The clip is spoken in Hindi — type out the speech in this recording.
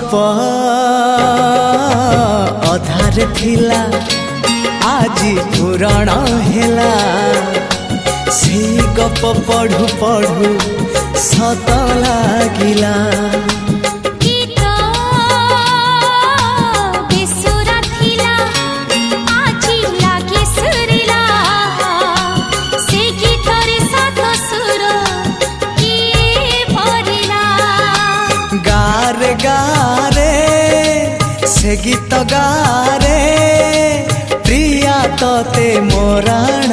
गप अधार थिला आजी पुराण हेला से गप पढ़ु पढ़ु सत लागिला गारे गारे से गीत गारे प्रिया तोते मोराण